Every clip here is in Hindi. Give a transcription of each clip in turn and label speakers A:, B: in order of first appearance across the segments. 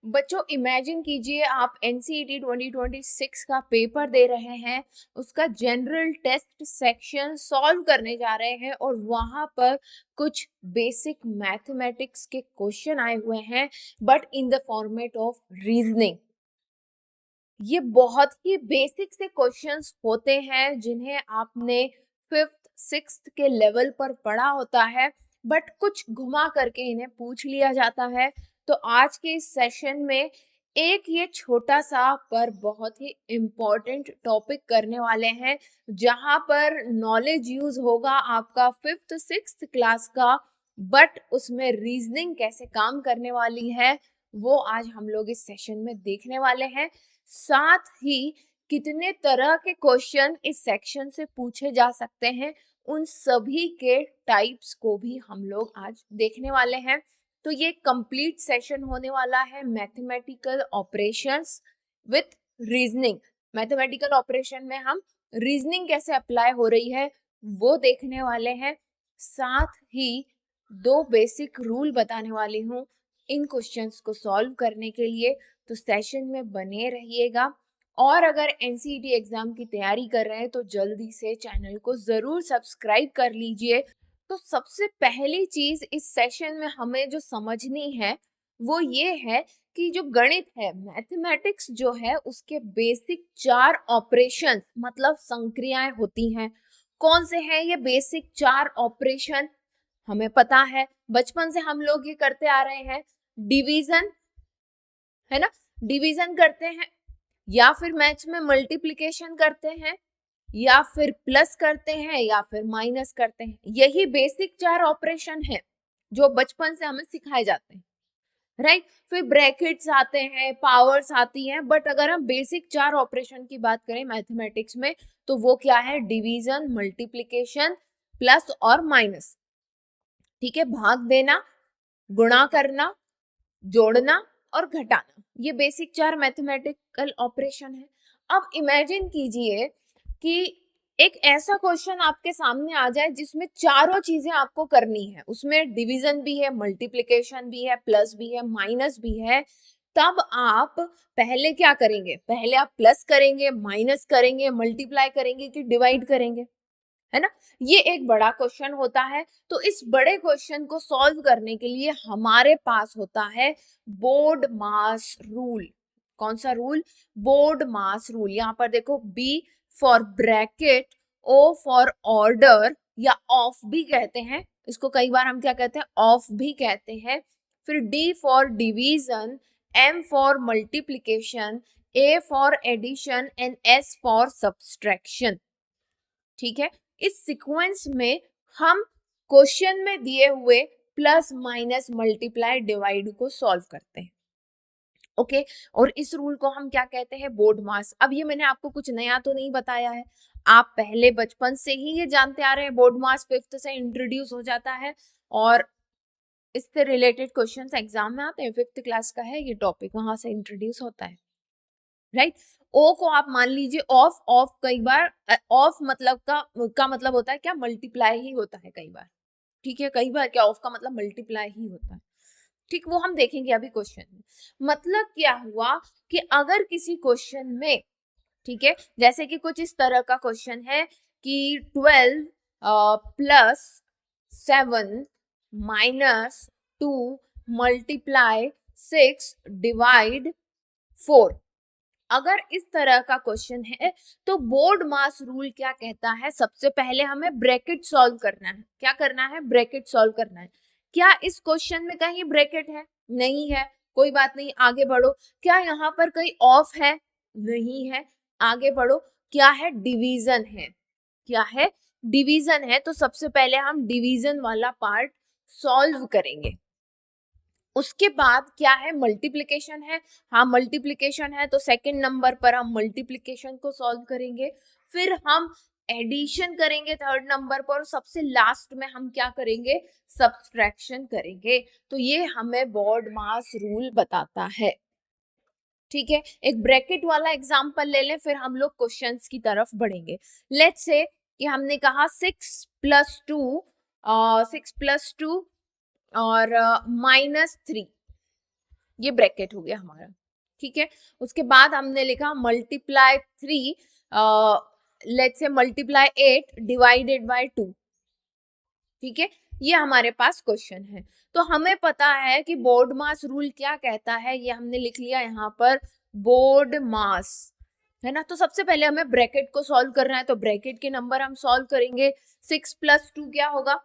A: बच्चों इमेजिन कीजिए आप एनसीईटी 2026 का पेपर दे रहे हैं, उसका जनरल टेस्ट सेक्शन सॉल्व करने जा रहे हैं और वहां पर कुछ बेसिक मैथमेटिक्स के क्वेश्चन आए हुए हैं but in the format of reasoning. ये बहुत ही बेसिक से क्वेश्चंस होते हैं जिन्हें आपने फिफ्थ सिक्स्थ के लेवल पर पढ़ा होता है, बट कुछ घुमा करके इन्हें पूछ लिया जाता है। तो आज के इस सेशन में एक ये छोटा सा पर बहुत ही इम्पोर्टेंट टॉपिक करने वाले हैं, जहां पर नॉलेज यूज होगा आपका फिफ्थ सिक्स्थ क्लास का, बट उसमें रीजनिंग कैसे काम करने वाली है वो आज हम लोग इस सेशन में देखने वाले हैं। साथ ही कितने तरह के क्वेश्चन इस सेक्शन से पूछे जा सकते हैं, उन सभी के टाइप्स को भी हम लोग आज देखने वाले हैं। तो ये कंप्लीट सेशन होने वाला है mathematical operations with reasoning. Mathematical operation में हम रीजनिंग कैसे अप्लाई हो रही है वो देखने वाले हैं। साथ ही दो बेसिक रूल बताने वाली हूँ इन क्वेश्चंस को सॉल्व करने के लिए, तो सेशन में बने रहिएगा। और अगर एनसीईटी एग्जाम की तैयारी कर रहे हैं तो जल्दी से चैनल को जरूर सब्सक्राइब कर लीजिए। तो सबसे पहली चीज इस सेशन में हमें जो समझनी है वो ये है कि जो गणित है, मैथमेटिक्स जो है, उसके बेसिक 4 ऑपरेशन मतलब संक्रियाएं होती हैं। कौन से हैं ये बेसिक 4 ऑपरेशन? हमें पता है, बचपन से हम लोग ये करते आ रहे हैं। डिवीजन, है ना, डिवीजन करते हैं, या फिर मैथ्स में मल्टीप्लिकेशन करते हैं, या फिर प्लस करते हैं, या फिर माइनस करते हैं। यही बेसिक 4 ऑपरेशन है जो बचपन से हमें सिखाए जाते हैं, राइट। फिर ब्रैकेट्स आते हैं, पावर्स आती हैं, बट अगर हम बेसिक 4 ऑपरेशन की बात करें मैथमेटिक्स में तो वो क्या है? डिवीजन, मल्टीप्लिकेशन, प्लस और माइनस। ठीक है, भाग देना, गुणा करना, जोड़ना और घटाना, ये बेसिक 4 मैथमेटिकल ऑपरेशन है। अब इमेजिन कीजिए कि एक ऐसा क्वेश्चन आपके सामने आ जाए जिसमें चारों चीजें आपको करनी है, उसमें डिवीजन भी है, मल्टीप्लिकेशन भी है, प्लस भी है, माइनस भी है। तब आप पहले क्या करेंगे? पहले आप प्लस करेंगे, माइनस करेंगे, मल्टीप्लाई करेंगे कि डिवाइड करेंगे, है ना? ये एक बड़ा क्वेश्चन होता है। तो इस बड़े क्वेश्चन को सॉल्व करने के लिए हमारे पास होता है बोर्ड मास रूल। कौन सा रूल? बोर्ड मास रूल। यहाँ पर देखो, B for bracket, O for order या ऑफ भी कहते हैं इसको, कई बार हम क्या कहते हैं? ऑफ भी कहते हैं। फिर D for division, M for multiplication, A for addition and S for subtraction. ठीक है, इस सीक्वेंस में हम क्वेश्चन में दिए हुए प्लस माइनस मल्टीप्लाई डिवाइड को सॉल्व करते हैं। ओके, और इस रूल को हम क्या कहते हैं? बोर्ड मास। अब ये मैंने आपको कुछ नया तो नहीं बताया है, आप पहले बचपन से ही ये जानते आ रहे हैं। बोर्ड मास फिफ्थ से इंट्रोड्यूस हो जाता है और इससे रिलेटेड क्वेश्चंस एग्जाम में आते हैं। फिफ्थ क्लास का है ये टॉपिक, वहां से इंट्रोड्यूस होता है, राइट। ओ को आप मान लीजिए ऑफ। ऑफ कई बार ऑफ मतलब का मतलब होता है क्या? मल्टीप्लाई ही होता है कई बार। ठीक है, कई बार क्या ऑफ का मतलब मल्टीप्लाई ही होता है। ठीक, वो हम देखेंगे अभी क्वेश्चन में। मतलब क्या हुआ कि अगर किसी क्वेश्चन में, ठीक है, जैसे कि कुछ इस तरह का क्वेश्चन है कि 12 प्लस 7 माइनस 2 मल्टीप्लाई 6 डिवाइड 4, अगर इस तरह का क्वेश्चन है तो बोर्ड मास रूल क्या कहता है? सबसे पहले हमें ब्रैकेट सॉल्व करना है। क्या करना है? ब्रैकेट सॉल्व करना है। क्या इस क्वेश्चन में कहीं ब्रैकेट है? नहीं है, कोई बात नहीं, आगे बढ़ो। क्या यहाँ पर कहीं ऑफ है? नहीं है, आगे बढ़ो। क्या है? डिवीजन है। क्या है? डिवीजन है। तो सबसे पहले हम डिवीजन वाला पार्ट सॉल्व करेंगे। उसके बाद क्या है? मल्टीप्लिकेशन है। हाँ, मल्टीप्लिकेशन है तो सेकंड नंबर पर हम मल्टीप्लिकेशन को सॉल्व करेंगे। फिर हम एडिशन करेंगे थर्ड नंबर पर, और सबसे लास्ट में हम क्या करेंगे? सब्सट्रैक्शन करेंगे। तो ये हमें बोर्ड मास रूल बताता है। ठीक है, एक ब्रैकेट वाला एग्जांपल ले लें, फिर हम लोग क्वेश्चंस की तरफ बढ़ेंगे। लेट्स से कि हमने कहा 6 प्लस 2 और -3, ये ब्रैकेट हो गया हमारा, ठीक है। उसके बाद हमने लिखा multiply 3, let's say multiply 8 divided by 2, ठीक है। ये हमारे पास क्वेश्चन है। तो हमें पता है कि बोर्ड मास रूल क्या कहता है, ये हमने लिख लिया यहाँ पर, बोर्ड मास, है ना। तो सबसे पहले हमें ब्रैकेट को सॉल्व करना है, तो ब्रैकेट के नंबर हम सॉल्व करेंगे। 6 + 2 क्या होगा,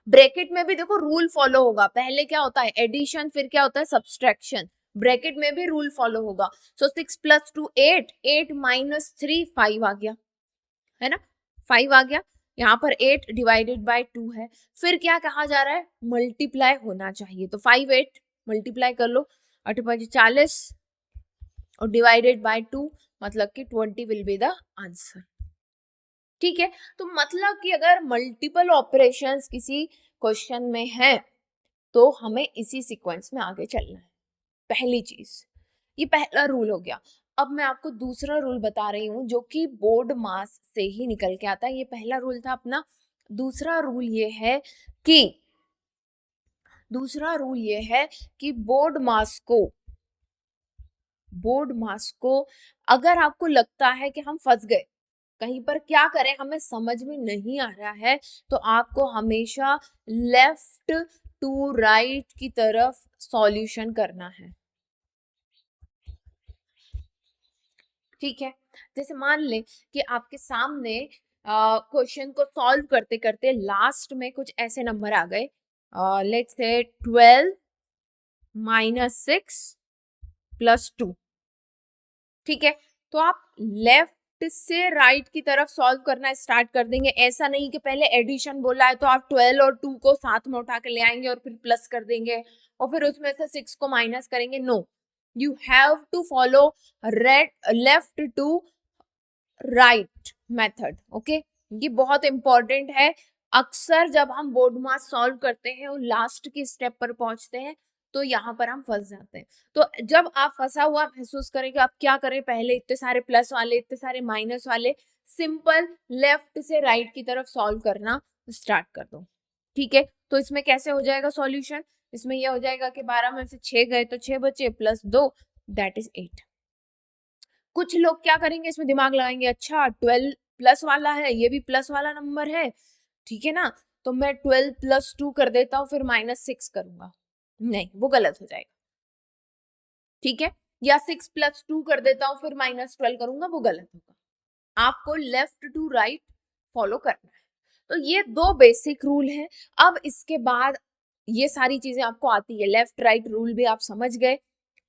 A: ब्रैकेट में भी देखो रूल फॉलो होगा, पहले क्या होता है एडिशन, फिर क्या होता है सब्सट्रैक्शन, ब्रैकेट में भी रूल फॉलो होगा। सो 6 + 2 8, 8 - 3 5 आ गया, है ना, 5 आ गया। यहाँ पर 8 डिवाइडेड बाय 2 है। फिर क्या कहा जा रहा है, मल्टीप्लाई होना चाहिए, तो 5 8 मल्टीप्लाई कर लो, 8 5 40 और डिवाइडेड बाय 2, मतलब कि 20 विल बी द आंसर, ठीक है। तो मतलब कि अगर मल्टीपल ऑपरेशंस किसी क्वेश्चन में है तो हमें इसी सीक्वेंस में आगे चलना है, पहली चीज, ये पहला रूल हो गया। अब मैं आपको दूसरा रूल बता रही हूँ जो कि बोर्ड मास से ही निकल के आता है। ये पहला रूल था अपना, दूसरा रूल ये है कि बोर्ड मास को अगर आपको लगता है कि हम फंस गए कहीं पर, क्या करें हमें समझ में नहीं आ रहा है, तो आपको हमेशा लेफ्ट टू राइट की तरफ सॉल्यूशन करना है, ठीक है। जैसे मान लें कि आपके सामने क्वेश्चन को सॉल्व करते करते लास्ट में कुछ ऐसे नंबर आ गए, लेट्स से 12 - 6 + 2, ठीक है। तो आप लेफ्ट से राइट की तरफ सॉल्व करना स्टार्ट कर देंगे। ऐसा नहीं कि पहले एडिशन बोला है तो आप 12 और 2 को साथ में उठा के ले आएंगे और फिर प्लस कर देंगे और फिर उसमें से 6 को माइनस करेंगे। No, you have to follow left to right method, okay. ये बहुत इंपॉर्टेंट है। अक्सर जब हम बोर्ड मास सॉल्व करते हैं और लास्ट की स्टेप पर पहुंचते हैं तो यहाँ पर हम फंस जाते हैं। तो जब आप फंसा हुआ महसूस करें कि आप क्या करें, पहले इतने सारे प्लस वाले, इतने सारे माइनस वाले, सिंपल लेफ्ट से राइट की तरफ सॉल्व करना स्टार्ट कर दो, ठीक है। तो इसमें कैसे हो जाएगा सॉल्यूशन, इसमें यह हो जाएगा कि 12 में से 6 गए तो 6 बचे, +2 दैट इज 8। कुछ लोग क्या करेंगे, इसमें दिमाग लगाएंगे, अच्छा 12 प्लस वाला है, ये भी प्लस वाला नंबर है, ठीक है ना, तो मैं 12 + 2 कर देता हूँ फिर -6 करूंगा। नहीं, वो गलत हो जाएगा, ठीक है। या 6 + 2 कर देता हूँ फिर -12 करूंगा, वो गलत होगा। आपको लेफ्ट टू राइट फॉलो करना है। तो ये 2 बेसिक रूल हैं। अब इसके बाद ये सारी चीजें आपको आती है, लेफ्ट राइट रूल भी आप समझ गए।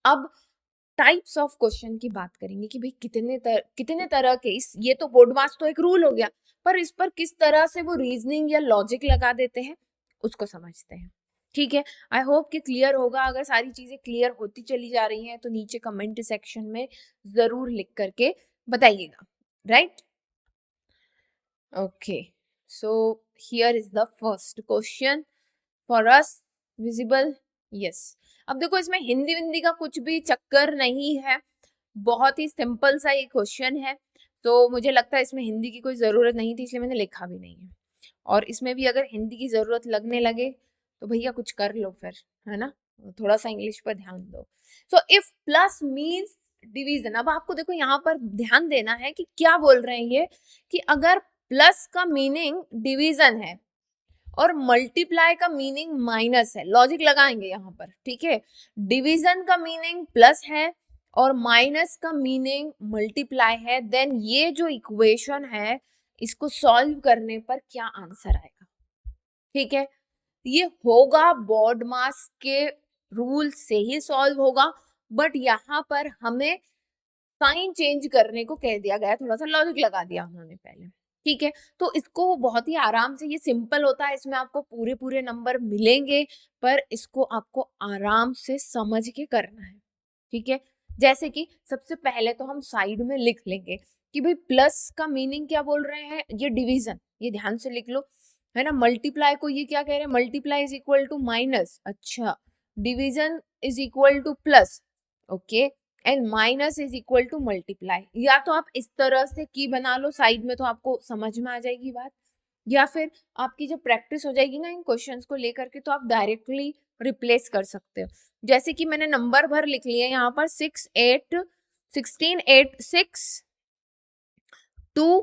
A: अब टाइप्स ऑफ क्वेश्चन की बात करेंगे कि भाई कितने तरह के, इस ये तो बोर्ड मास तो एक रूल हो गया, पर इस पर किस तरह से वो रीजनिंग या लॉजिक लगा देते हैं उसको समझते हैं, ठीक है। आई होप कि क्लियर होगा। अगर सारी चीजें क्लियर होती चली जा रही हैं तो नीचे कमेंट सेक्शन में जरूर लिख करके बताइएगा, right. Okay, so here is the first question for us, visible, yes. अब देखो इसमें हिंदी विंदी का कुछ भी चक्कर नहीं है, बहुत ही सिंपल सा ये क्वेश्चन है, तो मुझे लगता है इसमें हिंदी की कोई ज़रूरत नहीं थी, इसलिए मैंने लिखा भी नहीं है। और इसमें भी अगर हिंदी की ज़रूरत लगने लगे तो भैया कुछ कर लो फिर, है ना, थोड़ा सा इंग्लिश पर ध्यान दो। So if plus means division, अब आपको देखो यहाँ पर ध्यान देना है कि क्या बोल रहे हैं ये, कि अगर प्लस का मीनिंग डिवीजन है और मल्टीप्लाई का मीनिंग माइनस है, लॉजिक लगाएंगे यहाँ पर, ठीक है। डिवीजन का मीनिंग प्लस है और माइनस का मीनिंग मल्टीप्लाई है, देन ये जो इक्वेशन है इसको सॉल्व करने पर क्या आंसर आएगा, ठीक है। ये होगा बोर्ड मास के रूल से ही सॉल्व होगा, बट यहाँ पर हमें साइन चेंज करने को कह दिया गया, थोड़ा सा लॉजिक लगा दिया उन्होंने पहले, ठीक है। तो इसको बहुत ही आराम से, ये सिंपल होता है, इसमें आपको पूरे पूरे नंबर मिलेंगे, पर इसको आपको आराम से समझ के करना है, ठीक है। जैसे कि सबसे पहले तो हम साइड में लिख लेंगे कि भाई प्लस का मीनिंग क्या बोल रहे हैं, ये डिवीजन, ये ध्यान से लिख लो, है ना। मल्टीप्लाई को ये क्या कह रहे हैं, multiply is equal to minus, अच्छा, division is equal to plus, okay, and minus is equal to multiply. या तो आप इस तरह से की बना लो साइड में तो आपको समझ में आ जाएगी बात, या फिर आपकी जब प्रैक्टिस हो जाएगी ना इन क्वेश्चंस को लेकर के तो आप डायरेक्टली रिप्लेस कर सकते हो। जैसे कि मैंने नंबर भर लिख लिए यहाँ पर 16, 8, 6, 2,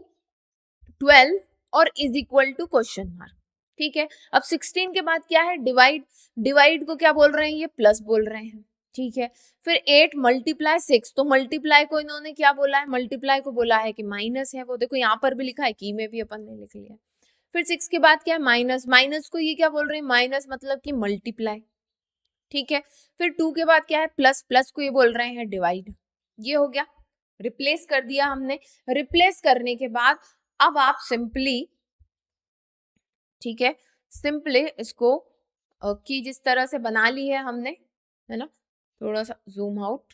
A: 12 और is equal to question mark. ठीक है, अब 16 के बाद क्या है, डिवाइड। डिवाइड को क्या बोल रहे हैं, ये प्लस बोल रहे हैं। ठीक है, फिर 8 मल्टीप्लाई 6, तो मल्टीप्लाई को इन्होंने क्या बोला है, मल्टीप्लाई को बोला है कि माइनस है, वो देखो यहाँ पर भी लिखा है, की में भी अपन ने लिख लिया। फिर 6 के बाद क्या है, माइनस। माइनस को ये क्या बोल रहे हैं, माइनस मतलब कि मल्टीप्लाई। ठीक है, फिर 2 के बाद क्या है, प्लस। प्लस को ये बोल रहे हैं डिवाइड। ये हो गया, रिप्लेस कर दिया हमने। रिप्लेस करने के बाद अब आप सिंपली, ठीक है, सिंपली इसको की जिस तरह से बना ली है हमने, है ना, थोड़ा सा जूम आउट,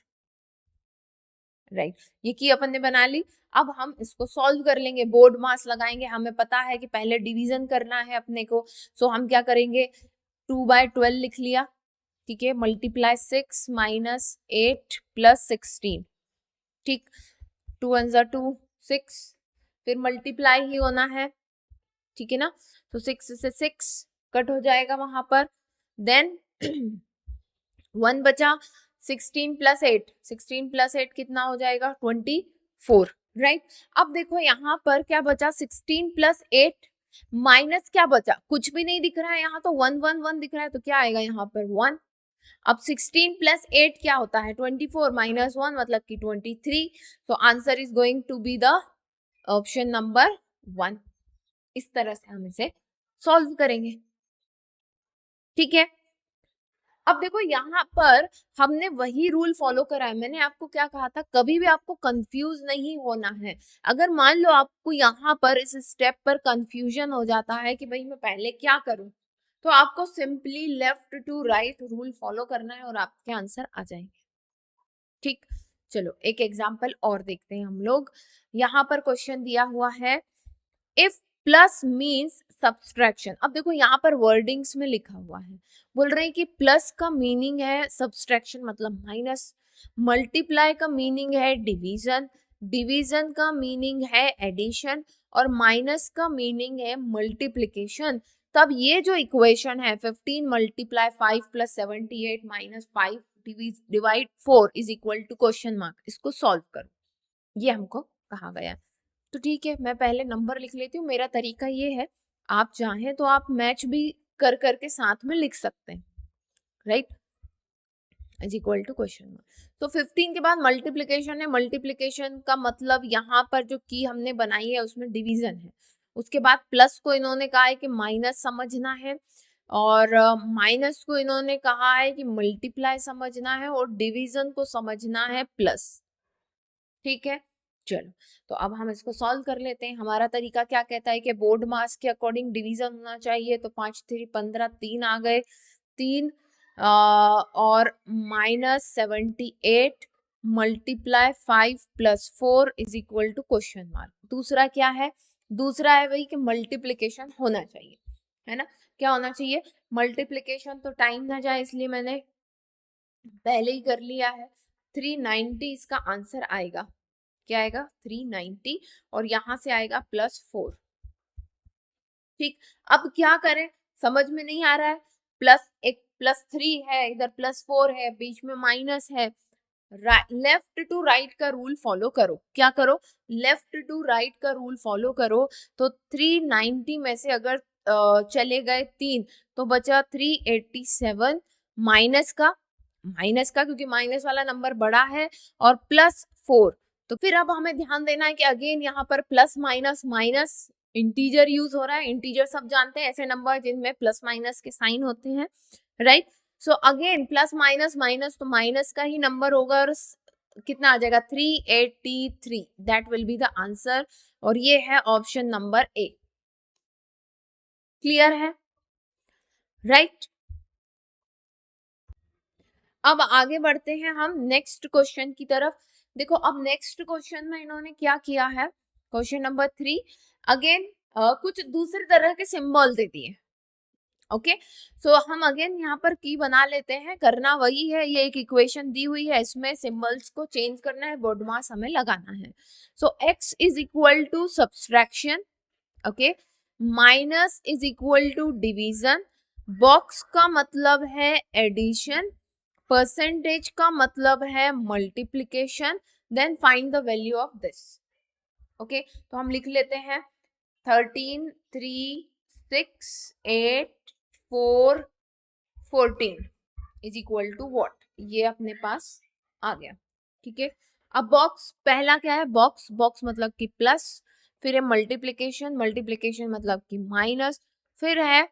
A: राइट, ये की अपन ने बना ली। अब हम इसको सॉल्व कर लेंगे, बोर्ड मास लगाएंगे। हमें पता है कि पहले डिवीजन करना है अपने को, सो हम क्या करेंगे, 2/12 लिख लिया। ठीक है, मल्टीप्लाई 6 माइनस 8 प्लस 16। ठीक, 2 1 2, 6, फिर मल्टीप्लाई ही होना है। ठीक है ना, तो 6 से 6 कट हो जाएगा वहां पर, देन 1 बचा। 16 प्लस 8, 16 प्लस 8 कितना हो जाएगा, 24, राइट। अब देखो यहाँ पर क्या बचा, 16 प्लस 8 माइनस क्या बचा, कुछ भी नहीं दिख रहा है यहाँ, तो 1 1 1 दिख रहा है, तो क्या आएगा यहाँ पर 1। अब 16 प्लस 8 क्या होता है, 24 माइनस 1 मतलब कि 23। तो answer is going to be the option number 1। इस तरह से हम इसे सॉल्व करेंगे। ठीक है, अब देखो यहाँ पर हमने वही रूल फॉलो करा है। मैंने आपको क्या कहा था, कभी भी आपको कंफ्यूज नहीं होना है। अगर मान लो आपको यहाँ पर इस स्टेप पर कंफ्यूजन हो जाता है कि भाई मैं पहले क्या करूं, तो आपको simply left to right rule follow करना है और आपके आंसर आ जाएंगे। ठीक, चलो एक एग्जाम्पल और देखते हैं हम लोग। यहाँ पर क्वेश्चन दिया हुआ है, इफ प्लस मीन्स सब्सट्रैक्शन। अब देखो यहाँ पर वर्डिंग्स में लिखा हुआ है, बोल रहे हैं कि प्लस का मीनिंग है सब्सट्रैक्शन मतलब माइनस, मल्टीप्लाई का मीनिंग है डिवीजन, डिवीजन का मीनिंग है एडिशन, और माइनस का मीनिंग है मल्टीप्लिकेशन। तब ये जो इक्वेशन है 15 multiply 5 plus 78 minus 5 divide 4 is equal to question mark, इसको सॉल्व करो, ये हमको कहा गया। तो ठीक है, मैं पहले नंबर लिख लेती हूँ। मेरा तरीका ये है, आप चाहें तो आप मैच भी कर करके साथ में लिख सकते हैं, right, is equal to question mark. तो 15 के बाद मल्टीप्लिकेशन है, मल्टीप्लिकेशन का मतलब यहाँ पर जो की हमने बनाई है उसमें डिवीजन है। उसके बाद प्लस को इन्होंने कहा है कि माइनस समझना है, और माइनस को इन्होंने कहा है कि मल्टीप्लाई समझना है, और डिवीजन को समझना है प्लस। ठीक है, चलो तो अब हम इसको सॉल्व कर लेते हैं। हमारा तरीका क्या कहता है कि बोर्ड मास के अकॉर्डिंग डिवीजन होना चाहिए, तो 5 3 15, 3 आ गए, 3 और minus 78 multiply 5 plus 4 is equal to question mark. दूसरा क्या है, दूसरा है वही कि मल्टीप्लिकेशन होना चाहिए, है ना, क्या होना चाहिए, मल्टीप्लिकेशन। तो टाइम ना जाए इसलिए मैंने पहले ही कर लिया है। 390 इसका आंसर आएगा, क्या आएगा 390, और यहां से आएगा +4। ठीक, अब क्या करें, समझ में नहीं आ रहा है, प्लस एक +3 है, इधर +4 है, बीच में माइनस है। लेफ्ट टू राइट का रूल फॉलो करो, क्या करो, लेफ्ट टू राइट का रूल फॉलो करो। तो 390 में से अगर चले गए 3, तो बचा 387 माइनस का, क्योंकि माइनस वाला नंबर बड़ा है, और +4। तो फिर अब हमें ध्यान देना है कि अगेन यहाँ पर plus minus minus integer use हो रहा है। इंटीजर सब जानते हैं, ऐसे नंबर जिनमें प्लस माइनस के साइन होते हैं, right. So again plus minus minus, तो माइनस का ही नंबर होगा, और कितना आ जाएगा 383, that will be the answer, और ये है ऑप्शन नंबर ए। क्लियर है, राइट। अब आगे बढ़ते हैं हम नेक्स्ट क्वेश्चन की तरफ। देखो अब नेक्स्ट क्वेश्चन में इन्होंने क्या किया है, क्वेश्चन नंबर 3 अगेन कुछ दूसरे तरह के सिंबल दे दिए। ओके, सो हम अगेन यहाँ पर की बना लेते हैं, करना वही है, ये एक इक्वेशन दी हुई है, इसमें सिंबल्स को चेंज करना है, बोर्ड मास हमें लगाना है। So x is equal to subtraction, okay, minus is equal to division, box का मतलब है एडिशन, परसेंटेज का मतलब है multiplication, then find the value of this. Okay, तो हम लिख लेते हैं 13, 3, 6, 8, 4, 14 इज इक्वल टू वॉट, ये अपने पास आ गया। ठीक है, अब बॉक्स पहला क्या है, बॉक्स, बॉक्स मतलब कि प्लस, फिर है मल्टीप्लिकेशन, मल्टीप्लिकेशन मतलब कि माइनस, फिर है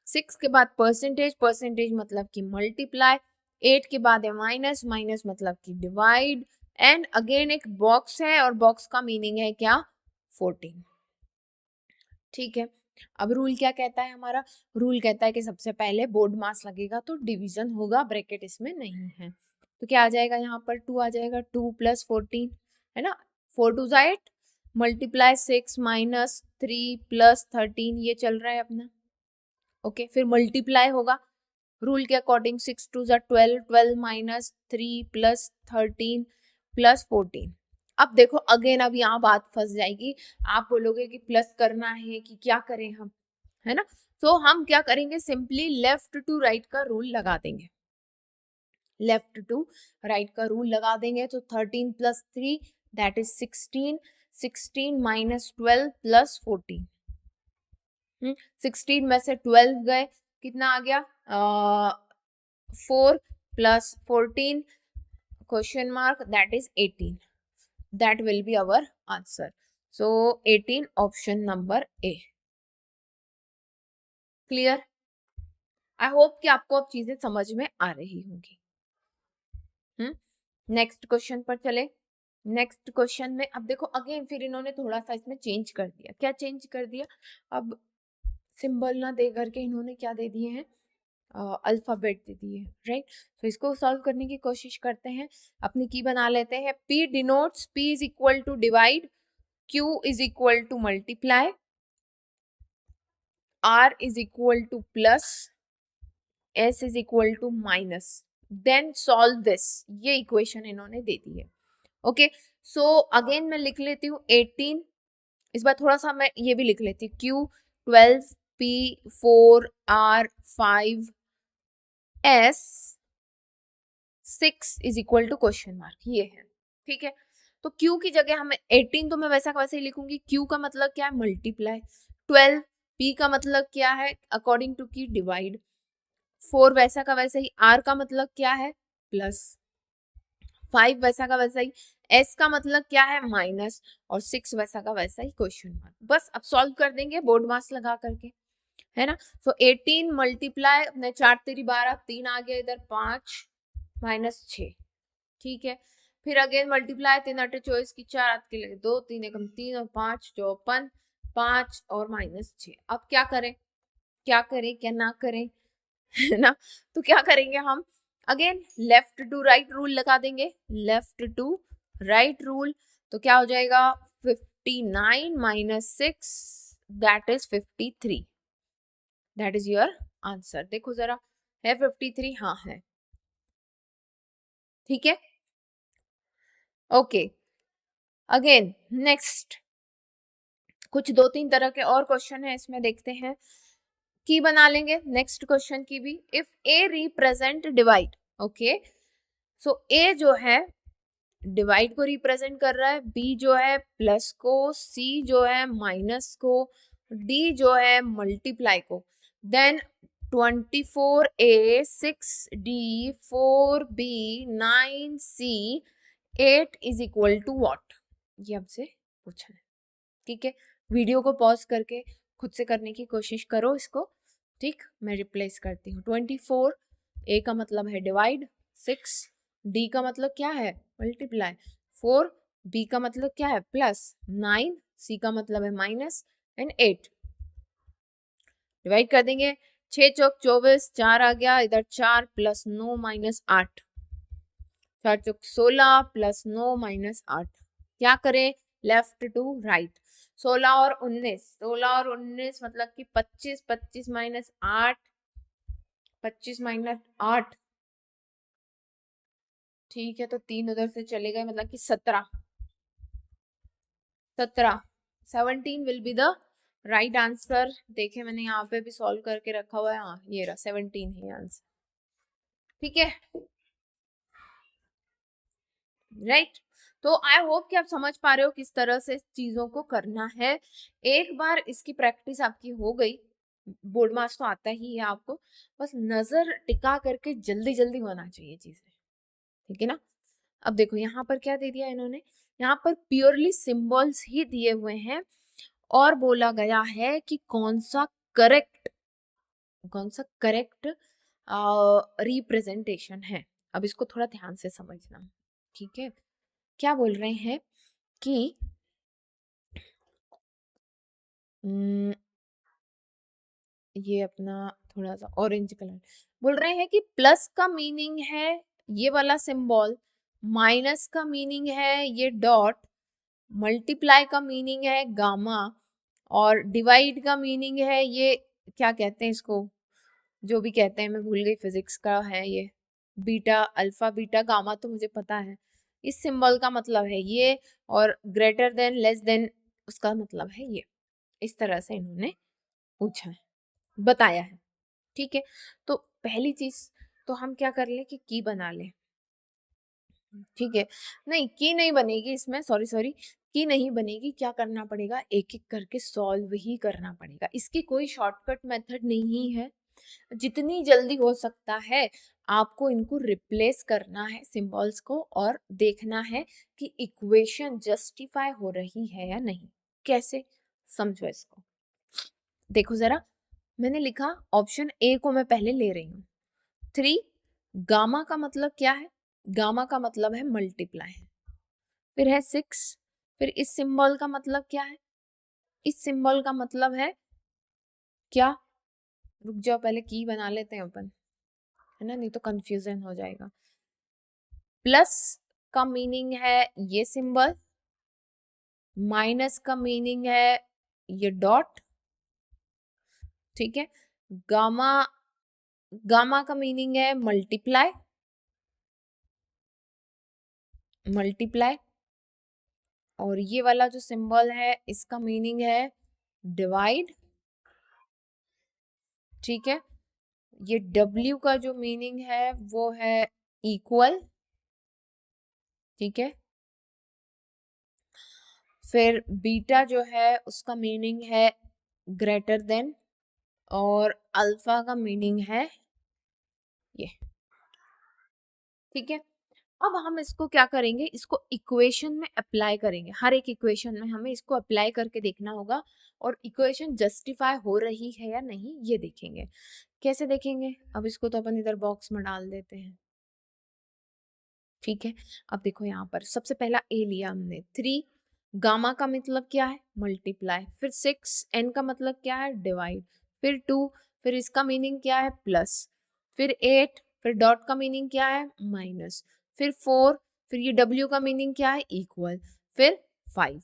A: 6 के बाद परसेंटेज, परसेंटेज मतलब कि मल्टीप्लाई, 8 के बाद है माइनस, माइनस मतलब कि डिवाइड, एंड अगेन एक बॉक्स है और बॉक्स का मीनिंग है क्या, 14। ठीक है, अब रूल क्या कहता है हमारा, रूल कहता है कि सबसे पहले बोर्ड मास लगेगा तो डिवीजन होगा, ब्रैकेट इसमें नहीं है, तो क्या आ जाएगा यहाँ पर 2 आ जाएगा, 2 + 14 है ना, 4 2 = 8, मल्टीप्लाई 6 माइनस 3 + 13, ये चल रहा है अपना। ओके, फिर मल्टीप्लाई होगा रूल के अकॉर्डिंग, 6 2 = 12, 12 माइनस 3 + 13 + 14। अब देखो अगेन, अब यहाँ बात फंस जाएगी, आप बोलोगे कि प्लस करना है कि क्या करें हम, है ना, तो हम क्या करेंगे, सिंपली लेफ्ट टू राइट का रूल लगा देंगे, लेफ्ट टू राइट का रूल लगा देंगे, तो 13 + 3 दैट इज 16, 16 माइनस 12 + 14, 16 में से 12 गए, कितना आ गया, 4 + 14 question mark that is 18, that will be our answer. So 18 option number A. Clear? I hope कि आपको अब चीजें समझ में आ रही होंगी। नेक्स्ट क्वेश्चन पर चले। नेक्स्ट क्वेश्चन में अब देखो अगेन फिर इन्होंने थोड़ा सा इसमें चेंज कर दिया, क्या चेंज कर दिया, अब सिंबल ना दे करके इन्होंने क्या दे दिए हैं, अल्फाबेट दे दिए, राइट। तो इसको सॉल्व करने की कोशिश करते हैं, अपनी की बना लेते हैं, P denotes, P is equal to divide, Q is equal to multiply, R is equal to plus, S is equal to minus, then solve this, ये इक्वेशन इन्होंने दे दी है। ओके, सो अगेन मैं लिख लेती हूँ 18, इस बार थोड़ा सा मैं ये भी लिख लेती हूँ, Q 12, P 4, R 5, S 6 is equal to question mark, ये है। ठीक है, तो Q की जगह हमें 18 तो मैं वैसा का वैसे ही लिखूंगी, Q का मतलब क्या है, मल्टीप्लाई, 12 P का मतलब क्या है, अकॉर्डिंग टू की डिवाइड, 4 वैसा का वैसे ही, R का मतलब क्या है, प्लस, 5 वैसा का वैसा ही, S का मतलब क्या है, माइनस, और 6 वैसा का वैसा ही क्वेश्चन मार्क। बस अब सॉल्व कर देंगे बोर्ड मास लगा करके, है ना। सो 18 मल्टीप्लाई अपने 4 3 12, 3 आ गया इधर, 5 माइनस 6, ठीक है, फिर अगेन मल्टीप्लाई, 3 8 24 की 4 हाथ के लगे 2, 3 एकम 3 और 5 54, 5 और माइनस 6। अब क्या करें, क्या करें क्या ना करें, है ना, तो क्या करेंगे हम, again left to right rule लगा देंगे, लेफ्ट टू राइट रूल, तो क्या हो जाएगा 59 minus 6 that is 53, that is your answer. देखो जरा, है 53, हाँ है, ठीक है। ओके, अगेन नेक्स्ट कुछ 2 3 तरह के और क्वेश्चन है इसमें, देखते हैं, की बना लेंगे नेक्स्ट क्वेश्चन की भी। If A represent divide, okay, so A जो है डिवाइड को रिप्रेजेंट कर रहा है, बी जो है प्लस को, सी जो है माइनस को, डी जो है मल्टीप्लाई को, then 24A 6D 4B 9C 8 is equal to what, ये हमसे पूछा है। ठीक है, वीडियो को पॉज करके खुद से करने की कोशिश करो इसको, ठीक, मैं रिप्लेस करती हूँ। 24 ए का मतलब है डिवाइड, 6 डी का मतलब क्या है, मल्टीप्लाई, 4 बी का मतलब क्या है, प्लस, 9 सी का मतलब है माइनस, एंड 8 डिवाइड कर देंगे, 6 चौक 24, 4 आ गया इधर, 4 + 9 माइनस 8, 4 चौक 16 + 9 माइनस 8, क्या करें, लेफ्ट टू राइट, 16 और 19, 16 और 19 मतलब कि 25, 25 माइनस 8, 25 माइनस 8, ठीक है, तो 3 उधर से चले गए मतलब कि 17, 17 17 will be the right answer देखे मैंने यहाँ पे भी सॉल्व करके रखा हुआ है, हाँ ये रहा 17 है आंसर। ठीक है, राइट। तो आई होप कि आप समझ पा रहे हो किस तरह से चीजों को करना है। एक बार इसकी प्रैक्टिस आपकी हो गई, बोर्ड मार्क्स तो आता ही है आपको, बस नजर टिका करके जल्दी जल्दी होना चाहिए चीजें, ठीक है ना। अब देखो यहाँ पर क्या दे दिया इन्होंने, यहाँ पर प्योरली सिंबल्स ही दिए हुए हैं और बोला गया है कि कौन सा करेक्ट रिप्रेजेंटेशन है। अब इसको थोड़ा ध्यान से समझना, ठीक है। क्या बोल रहे हैं कि ये अपना थोड़ा सा ऑरेंज कलर, बोल रहे हैं कि प्लस का मीनिंग है ये वाला सिंबल, माइनस का मीनिंग है ये डॉट, मल्टीप्लाई का मीनिंग है गामा, और डिवाइड का मीनिंग है ये, क्या कहते हैं इसको, जो भी कहते हैं मैं भूल गई, फिजिक्स का है ये, बीटा अल्फा बीटा गामा तो मुझे पता है। इस सिंबल का मतलब है ये, और ग्रेटर देन लेस देन उसका मतलब है ये। इस तरह से इन्होंने पूछा है, बताया है, ठीक है। तो पहली चीज तो हम क्या कर ले कि की बना ले, ठीक है। नहीं की नहीं बनेगी इसमें, सॉरी की नहीं बनेगी, क्या करना पड़ेगा, एक एक करके सॉल्व ही करना पड़ेगा, इसकी कोई शॉर्टकट मेथड नहीं है। जितनी जल्दी हो सकता है आपको इनको रिप्लेस करना है सिंबल्स को, और देखना है कि इक्वेशन जस्टिफाई हो रही है या नहीं। कैसे, समझो इसको, देखो जरा, मैंने लिखा ऑप्शन ए को मैं पहले ले रही हूँ, 3 गामा का मतलब क्या है, गामा का मतलब है मल्टीप्लाई, फिर है 6, फिर इस सिंबल का मतलब क्या है, इस सिंबल का मतलब है क्या, रुक जाओ पहले की बना लेते हैं अपन, है ना, नहीं तो कंफ्यूजन हो जाएगा। प्लस का मीनिंग है ये सिंबल, माइनस का मीनिंग है ये डॉट, ठीक है। गामा गामा का मीनिंग है मल्टीप्लाई, और ये वाला जो सिंबल है इसका मीनिंग है डिवाइड, ठीक है। ये W का जो मीनिंग है वो है इक्वल, ठीक है। फिर बीटा जो है उसका मीनिंग है ग्रेटर देन, और अल्फा का मीनिंग है ये, ठीक है। अब हम इसको क्या करेंगे, इसको इक्वेशन में अप्लाई करेंगे, हर एक इक्वेशन में हमें इसको अप्लाई करके देखना होगा, और इक्वेशन जस्टिफाई हो रही है या नहीं ये देखेंगे। कैसे देखेंगे, अब इसको तो अपन इधर बॉक्स में डाल देते हैं, ठीक है। अब देखो यहाँ पर सबसे पहला ए लिया हमने, 3 गामा का मतलब क्या है मल्टीप्लाई, फिर 6 एन का मतलब क्या है डिवाइड, फिर 2, फिर इसका मीनिंग क्या है प्लस, फिर 8, फिर डॉट का मीनिंग क्या है माइनस, फिर 4, फिर ये W का मीनिंग क्या है इक्वल, फिर 5।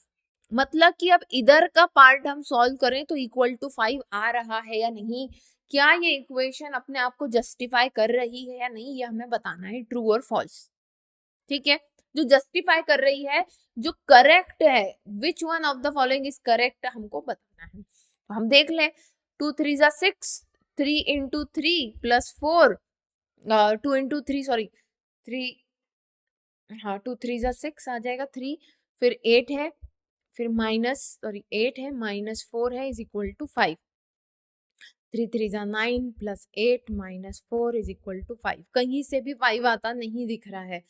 A: मतलब कि अब इधर का पार्ट हम सॉल्व करें तो इक्वल टू 5 आ रहा है या नहीं, क्या ये इक्वेशन अपने आप को जस्टिफाई कर रही है या नहीं, ये हमें बताना है, ट्रू और फॉल्स, ठीक है। जो जस्टिफाई कर रही है, जो करेक्ट है, which one of the following is correct, हमको बताना है। तो हम देख लें, 2 3 जा 6, 3 इंटू 3 प्लस 4, 2 इंटू 3 सॉरी 3, हाँ 2 3 जा 6 आ जाएगा 3, फिर 8 है, फिर माइनस सॉरी 8 है माइनस 4 है इज इक्वल टू 5, 3 3 जा 9 plus 8 minus 4 is equal to 5। कहीं से भी 5 आता नहीं दिख रहा है,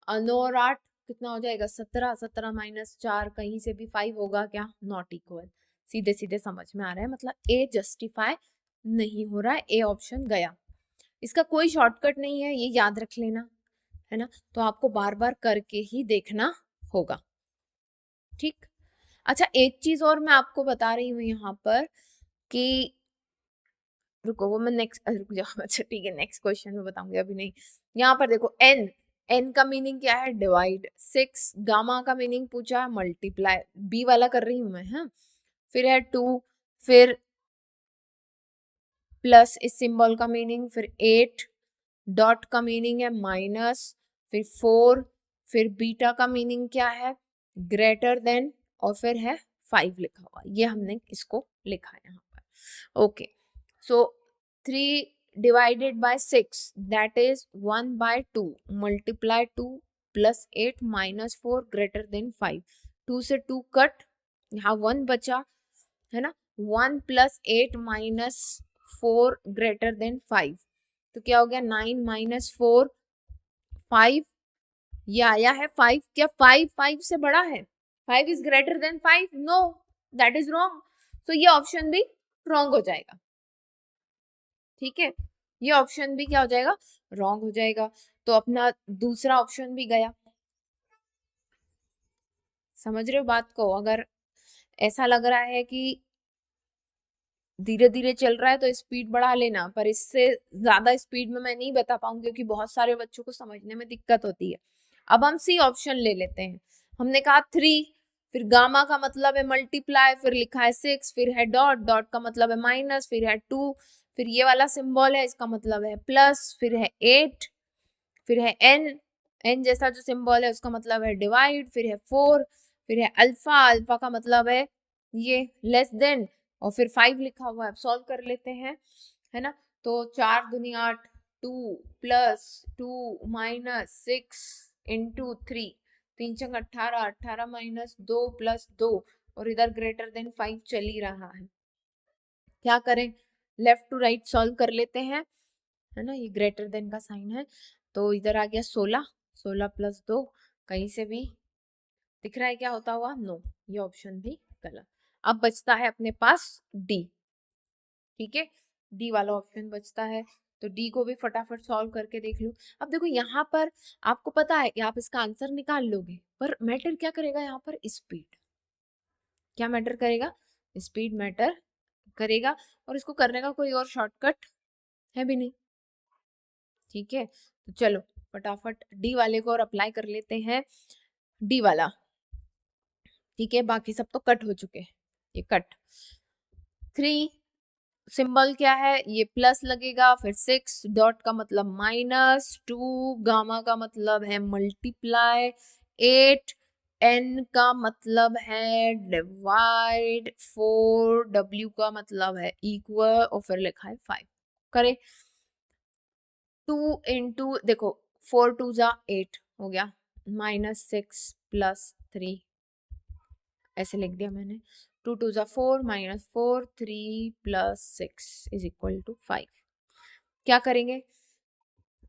A: 9 और 8 कितना हो जाएगा 17, 17 माइनस 4, कहीं से भी 5 होगा क्या, नॉट इक्वल, सीधे सीधे समझ में आ रहा है, मतलब ए जस्टिफाई नहीं हो रहा है, ए ऑप्शन गया। इसका कोई शॉर्टकट नहीं है, ये याद रख लेना, है ना, तो आपको बार बार करके ही देखना होगा, ठीक। अच्छा एक चीज और मैं आपको बता रही हूँ यहाँ पर कि, रुको वो मैं नेक्स्ट, रुक जाओ, अच्छा ठीक है नेक्स्ट क्वेश्चन में बताऊंगी अभी नहीं। यहाँ पर देखो एन का मीनिंग क्या है डिवाइड, 6 गामा का मीनिंग पूछा है मल्टीप्लाई, बी वाला कर रही हूँ मैं, हाँ। फिर है 2, फिर प्लस इस सिंबल का मीनिंग, फिर 8 डॉट का मीनिंग है माइनस, फिर 4, फिर बीटा का मीनिंग क्या है ग्रेटर देन, और फिर है 5 लिखा हुआ, ये हमने इसको लिखा है यहाँ पर। Okay, so 3 divided by 6 that is 1/2 multiply 2 plus 8 minus 4 greater than 5। 2 से 2 कट, यहाँ 1 बचा है ना। 1 plus 8 minus 4 greater than 5, तो क्या हो गया 9 minus 4 5, ये आया है 5। क्या 5 5 से बड़ा है? 5 is greater than 5? No, that is wrong। तो ये ऑप्शन भी रॉन्ग हो जाएगा। ठीक है, ये ऑप्शन भी क्या हो जाएगा? रॉन्ग हो जाएगा। तो अपना दूसरा ऑप्शन भी गया। समझ रहे हो बात को? अगर ऐसा लग रहा है कि धीरे धीरे चल रहा है तो स्पीड बढ़ा लेना, पर इससे ज्यादा स्पीड में मैं नहीं बता पाऊंगी क्योंकि बहुत सारे बच्चों को समझने में दिक्कत होती है। अब हम सी ऑप्शन ले लेते हैं। हमने कहा 3, फिर गामा का मतलब है मल्टीप्लाई, फिर लिखा है 6, फिर है डॉट, डॉट का मतलब है माइनस, फिर है 2, फिर ये वाला सिंबल है इसका मतलब है प्लस, फिर है 8, फिर है एन, एन जैसा जो सिंबल है उसका मतलब है डिवाइड, फिर है 4, फिर है अल्फा, अल्फा का मतलब है ये लेस देन, और फिर 5 लिखा हुआ है। अब सॉल्व कर लेते हैं, है ना। तो 4 दूनी 8, 2 plus 2 minus 6 into 3, 3 छंग 18, 18 minus 2 plus 2, और इधर ग्रेटर देन 5 चल ही रहा है। क्या करें? लेफ्ट टू राइट सॉल्व कर लेते हैं, है ना। ये ग्रेटर देन का साइन है, तो इधर आ गया 16, 16 प्लस 2, कहीं से भी दिख रहा है क्या होता हुआ? नो, ये ऑप्शन भी गलत। अब बचता है अपने पास डी। ठीक है, डी वाला ऑप्शन बचता है, तो डी को भी फटाफट सॉल्व करके देख लो। अब देखो यहाँ पर आपको पता है कि आप इसका आंसर निकाल लोगे, पर मैटर क्या करेगा यहाँ पर? स्पीड। क्या मैटर करेगा? स्पीड मैटर करेगा, और इसको करने का कोई और शॉर्टकट है भी नहीं। ठीक है, तो चलो फटाफट डी वाले को और अप्लाई कर लेते हैं। डी वाला ठीक है, बाकी सब तो कट हो चुके हैं। ये कट 3 सिंबल क्या है? ये प्लस लगेगा, फिर 6 डॉट का मतलब माइनस, 2 गामा का मतलब है मल्टीप्लाई, 8 एन का मतलब है डिवाइड, 4 डब्ल्यू का मतलब है इक्वल, और फिर लिखा है 5। करे 2 इंटू, देखो 4 2 जा 8 हो गया, माइनस 6 प्लस 3, ऐसे लिख दिया मैंने। 2 2 जा 4 minus 4, 3 plus 6 is equal to 5। क्या करेंगे?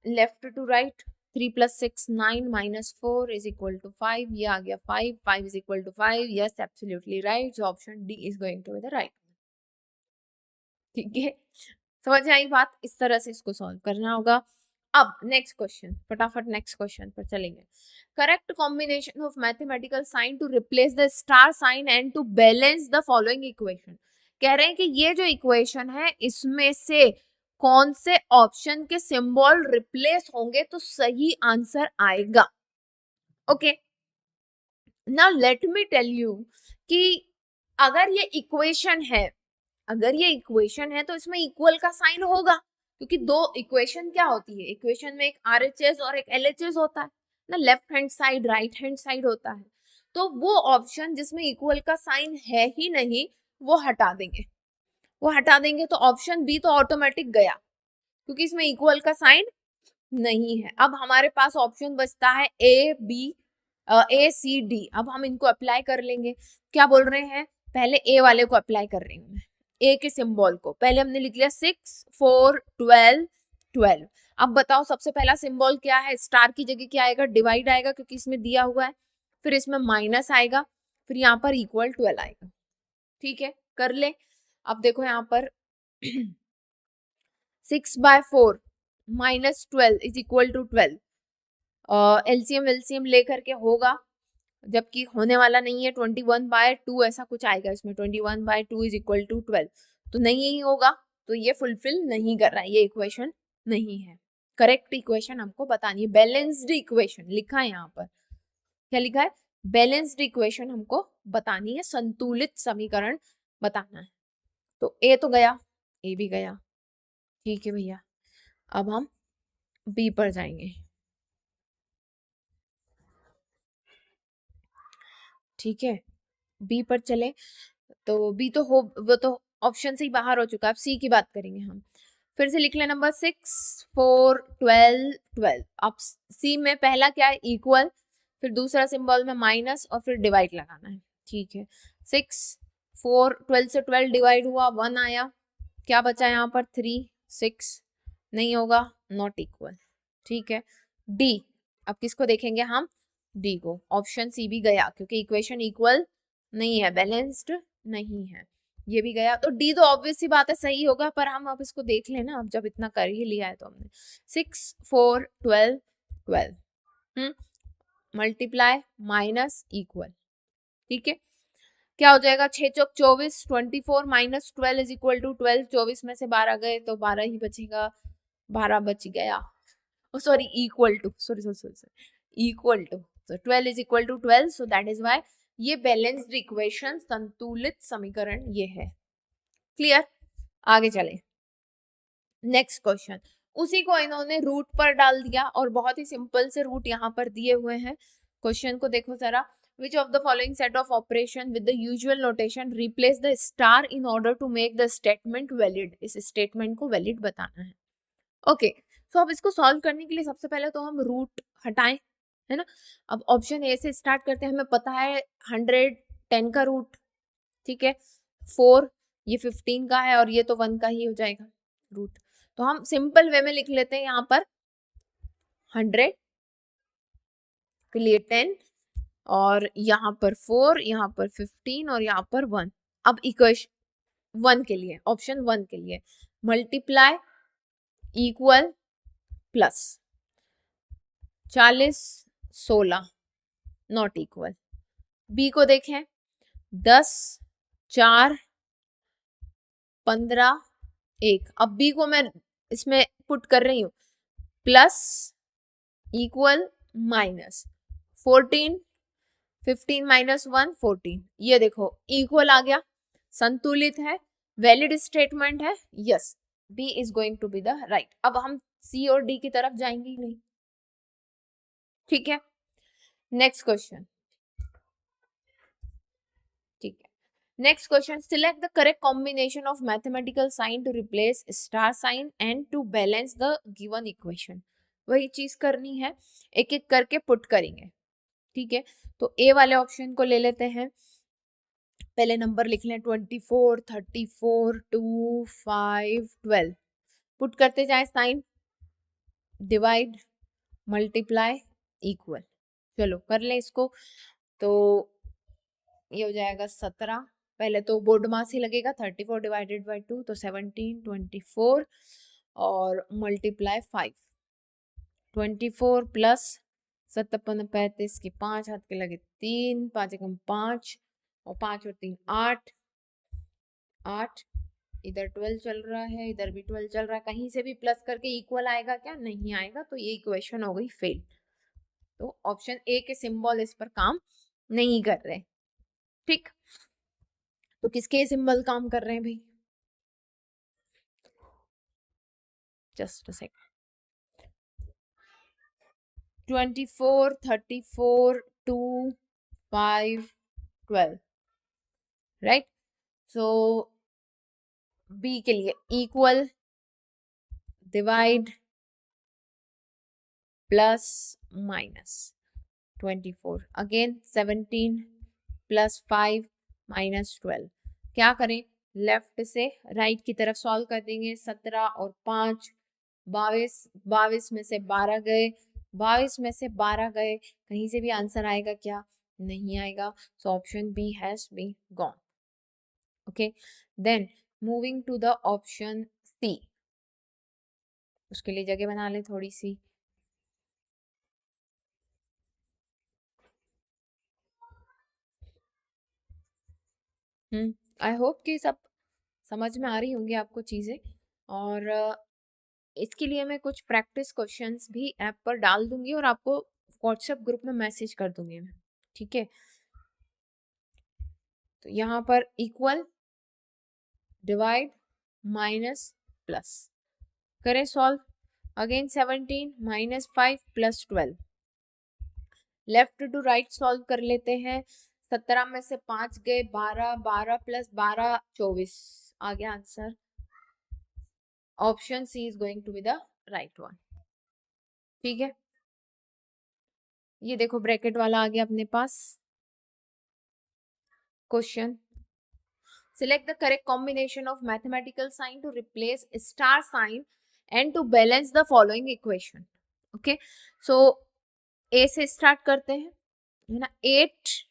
A: Left to right, 3 plus 6 9 minus 4 is equal to 5, ये आ गया 5, 5 is equal to 5। Yes, absolutely right, so option D is going to be the right. ठीक है, समझ आई बात? इस तरह से इसको सॉल्व करना होगा। अब नेक्स्ट क्वेश्चन, फटाफट नेक्स्ट क्वेश्चन पर चलेंगे। Correct combination of mathematical sign to replace the star sign and to balance the following equation. कह रहे हैं कि ये जो इक्वेशन है इसमें से कौन से ऑप्शन के सिंबल रिप्लेस होंगे तो सही आंसर आएगा। Okay, now let me tell you कि अगर ये इक्वेशन है, अगर ये इक्वेशन है तो इसमें इक्वल का साइन होगा, क्योंकि दो इक्वेशन क्या होती है? इक्वेशन में एक आरएचएस और एक एलएचएस होता है ना, left hand side right hand side होता है। तो वो ऑप्शन जिसमें इक्वल का साइन है ही नहीं वो हटा देंगे, वो हटा देंगे, तो ऑप्शन बी तो ऑटोमेटिक गया क्योंकि इसमें इक्वल का साइन नहीं है। अब हमारे पास ऑप्शन बचता है A B, A C D. अब हम इनको अप्लाई कर लेंगे। क्या बोल रहे हैं? पहले ए वाले को अप्लाई कर रही हूँ मैं, ए के सिंबल को। पहले हमने लिख लिया 6 4 12 12। अब बताओ सबसे पहला सिंबल क्या है? स्टार की जगह क्या आएगा? डिवाइड आएगा क्योंकि इसमें दिया हुआ है, फिर इसमें माइनस आएगा, फिर यहाँ पर इक्वल 12 आएगा। ठीक है, कर ले। अब देखो यहाँ पर 6/4 minus 12 is equal to 12। LCM LCM लेकर के होगा, जबकि होने वाला नहीं है। 21/2 ऐसा कुछ आएगा इसमें, 21/2 इज इक्वल टू 12, तो नहीं ही होगा, तो ये फुलफिल नहीं कर रहा है, ये इक्वेशन नहीं है। करेक्ट इक्वेशन हमको बतानी है, बैलेंस्ड इक्वेशन लिखा है यहाँ पर। क्या लिखा है? बैलेंस्ड इक्वेशन हमको बतानी है, संतुलित समीकरण बताना है। तो ए तो गया, ए भी गया। ठीक है भैया, अब हम बी पर जाएंगे। ठीक है, बी पर चले, तो बी तो हो, वो तो ऑप्शन से ही बाहर हो चुका है, अब सी की बात करेंगे हम। फिर से लिख लें नंबर 6 4 12 12। अब सी में पहला क्या है, इक्वल, फिर दूसरा सिंबल में माइनस और फिर डिवाइड लगाना है। ठीक है, 6 4 12 से 12 डिवाइड हुआ 1 आया, क्या बचा यहाँ पर 3 6 नहीं होगा, नॉट इक्वल। ठीक है, डी, अब किसको देखेंगे हम, डी को। ऑप्शन सी भी गया क्योंकि इक्वेशन इक्वल नहीं है, बैलेंस्ड नहीं है, ये भी गया। तो डी तो ऑब्वियस सी बात है सही होगा, पर हम अब इसको देख लेना, अब जब इतना कर ही लिया है तो हमने 6 4 12 12 मल्टीप्लाई माइनस इक्वल। ठीक है, क्या हो जाएगा, 6 चौक 24 24 माइनस 12 इज इक्वल टू 12। 24 में से 12 गए तो 12 ही बचेगा, 12 बच गया, sorry equal to, sorry equal to, so 12 is equal to 12, so that is why ये बैलेंस्ड इक्वेशन, संतुलित समीकरण ये है। क्लियर, आगे चले नेक्स्ट क्वेश्चन। उसी को इन्होंने रूट पर डाल दिया और बहुत ही सिंपल से रूट यहाँ पर दिए हुए हैं। क्वेश्चन को देखो जरा, which of the following set of operation with the usual notation replace the star in order to make the statement valid। इस स्टेटमेंट को वैलिड बताना है। ओके, तो अब इसको सॉल्व करने के लिए सबसे पहले तो हम रूट हटाएं, है ना। अब ऑप्शन ए से स्टार्ट करते हैं, हमें पता है 110 का रूट, ठीक है, 4 ये 15 का है और ये तो 1 का ही हो जाएगा रूट। तो हम सिंपल वे में लिख लेते हैं यहाँ पर 100 के लिए 10 और यहाँ पर 4, यहाँ पर 15 और यहाँ पर 1। अब इक्वेशन 1 के लिए, ऑप्शन 1 के लिए multiply equal plus 40 16 not equal. B को देखें 10 4 15 1। अब बी को मैं इसमें पुट कर रही हूं, प्लस इक्वल माइनस 14 15 माइनस 1 14। ये देखो इक्वल आ गया, संतुलित है, वैलिड स्टेटमेंट है। Yes, B is going to be the right. अब हम सी और डी की तरफ जाएंगे ही नहीं। ठीक है, नेक्स्ट क्वेश्चन। ठीक है, next question, select the correct combination of mathematical sign to replace star sign and to balance the given equation. वही चीज करनी है, एक एक करके पुट करेंगे। ठीक है, तो ए वाले ऑप्शन को ले लेते हैं, पहले नंबर लिख लें 24 34 2 5 12। पुट करते जाए साइन, डिवाइड मल्टीप्लाई इक्वल। चलो कर ले इसको, तो ये हो जाएगा 17। पहले तो बोर्ड मास ही लगेगा, 34 डिवाइडेड बाई 2 तो 17 24 और मल्टीप्लाई 5 24 प्लस 57 35 की 5 हाथ के लगे 3 5 एकम 5 और 5 और 3 8 8। इधर 12 चल रहा है, इधर भी 12 चल रहा है, कहीं से भी प्लस करके इक्वल आएगा क्या, नहीं आएगा, तो ये इक्वेशन हो गई फेल। तो ऑप्शन ए के सिंबल इस पर काम नहीं कर रहे। ठीक, तो किसके सिंबल काम कर रहे हैं भाई, just a second. 24 34 2 5 12 right. So B के लिए equal divide plus minus 24 again 17 plus 5 minus 12। क्या करें, लेफ्ट से राइट की तरफ सॉल्व कर देंगे। 17 और 5 22, 22 में से 12 गए, 22 में से 12 गए, कहीं से भी आंसर आएगा क्या, नहीं आएगा। So option B has been gone. Okay, then moving to the option C. उसके लिए जगह बना ले थोड़ी सी। आई होप कि सब समझ में आ रही होंगी आपको चीजें, और इसके लिए मैं कुछ प्रैक्टिस क्वेश्चंस भी ऐप पर डाल दूंगी और आपको व्हाट्सएप ग्रुप में मैसेज कर दूंगी मैं। ठीक है, तो यहाँ पर इक्वल डिवाइड माइनस प्लस करें solve. Again 17 minus 5 plus 12, left to right solve कर लेते हैं। 17 में से 5 गए 12, 12 प्लस 12 24, आ गया answer, option C is going to be the right one. ठीक है, ये देखो ब्रैकेट वाला आ गया अपने पास question. Select the correct combination of mathematical sign to replace star sign and to balance the following equation. Okay, so A से स्टार्ट करते हैं, है ना। 8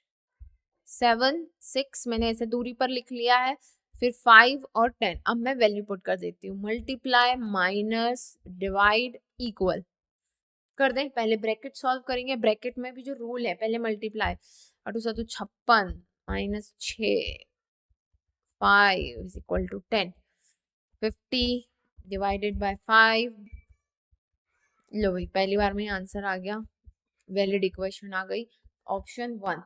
A: 7 6 मैंने ऐसे दूरी पर लिख लिया है, फिर 5 और 10। अब मैं वैल्यू पुट कर देती हूँ, मल्टीप्लाई माइनस डिवाइड इक्वल कर दें। पहले ब्रैकेट सॉल्व करेंगे, ब्रैकेट में भी जो रूल है पहले multiply, 8 7 56 minus 6 5 is equal to 10, 50 divided by 5। लो भाई पहली बार में आंसर आ गया, वैलिड इक्वेशन आ गई, option 1,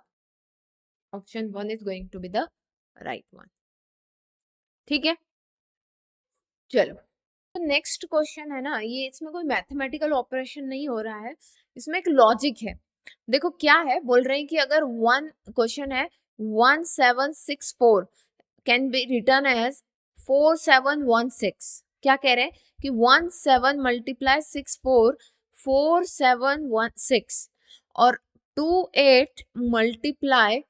A: option 1 is going to be the right one. ठीक है, चलो तो नेक्स्ट क्वेश्चन है ना, ये इसमें कोई मैथमेटिकल ऑपरेशन नहीं हो रहा है, इसमें एक लॉजिक है। देखो क्या है, बोल रहे हैं कि अगर वन क्वेश्चन है 1764 कैन बी रिटर्न एज 4716। क्या कह रहे हैं कि 17 मल्टीप्लाई 64 4716 और 28 मल्टीप्लाई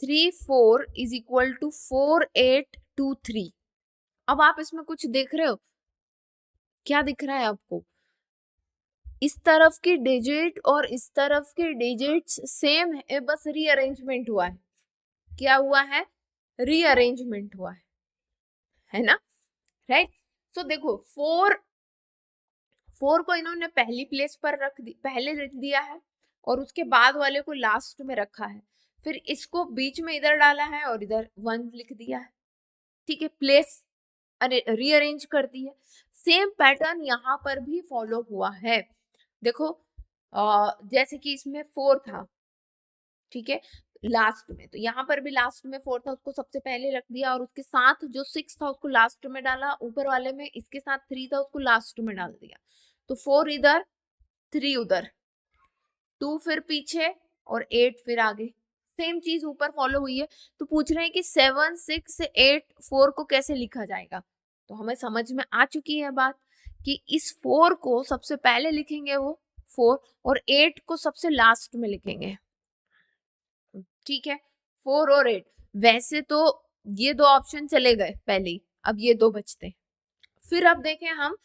A: 34 इज इक्वल टू 4823। अब आप इसमें कुछ देख रहे हो, क्या दिख रहा है आपको? इस तरफ की डिजिट और इस तरफ के डिजिट्स सेम है, बस रीअरेंजमेंट हुआ है। क्या हुआ है? रीअरेंजमेंट हुआ है ना, राइट। सो देखो 4 को इन्होंने पहली प्लेस पर पहले रख दिया है और उसके बाद वाले को लास्ट में रखा है, फिर इसको बीच में इधर डाला है और इधर 1 लिख दिया है। ठीक है, प्लेस अरे रीअरेंज कर दी है। सेम पैटर्न यहाँ पर भी फॉलो हुआ है। देखो जैसे कि इसमें 4 था, ठीक है, लास्ट में, तो यहाँ पर भी लास्ट में 4 था, उसको सबसे पहले रख दिया और उसके साथ जो 6 था उसको लास्ट में डाला, ऊपर वाले में इसके साथ 3 था उसको लास्ट में डाल दिया। तो 4 इधर 3 उधर, 2 फिर पीछे और 8 फिर आगे, सेम चीज ऊपर फॉलो हुई है। तो पूछ रहे हैं कि 7 6 8 4 को कैसे लिखा जाएगा। तो हमें समझ में आ चुकी है बात कि इस 4 को सबसे पहले लिखेंगे वो 4 और 8 को सबसे लास्ट में लिखेंगे। ठीक है, 4 और 8। वैसे तो ये 2 ऑप्शन चले गए पहले ही, अब ये 2 बचते। फिर अब देखें हम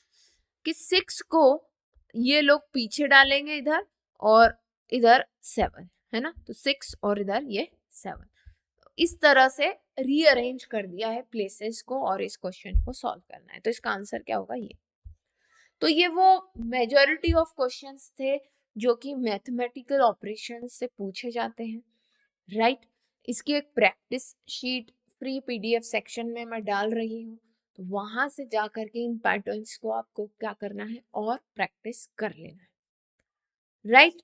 A: कि 6 को ये लोग पीछे डालेंगे इधर और इधर 7, है ना, तो 6 और इधर ये 7। इस तरह से रीअरेंज कर दिया है प्लेसेस को और इस क्वेश्चन को सॉल्व करना है। तो इसका आंसर क्या होगा? ये। तो ये वो मेजॉरिटी ऑफ क्वेश्चंस थे जो कि मैथमेटिकल ऑपरेशन से पूछे जाते हैं, राइट। इसकी एक practice sheet free PDF section में मैं डाल रही हूँ, तो वहां से जा करके इन पैटर्न्स को आपको क्या करना है और प्रैक्टिस कर लेना है, राइट।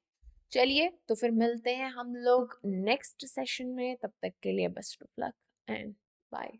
A: चलिए तो फिर मिलते हैं हम लोग नेक्स्ट सेशन में, तब तक के लिए best of luck and bye.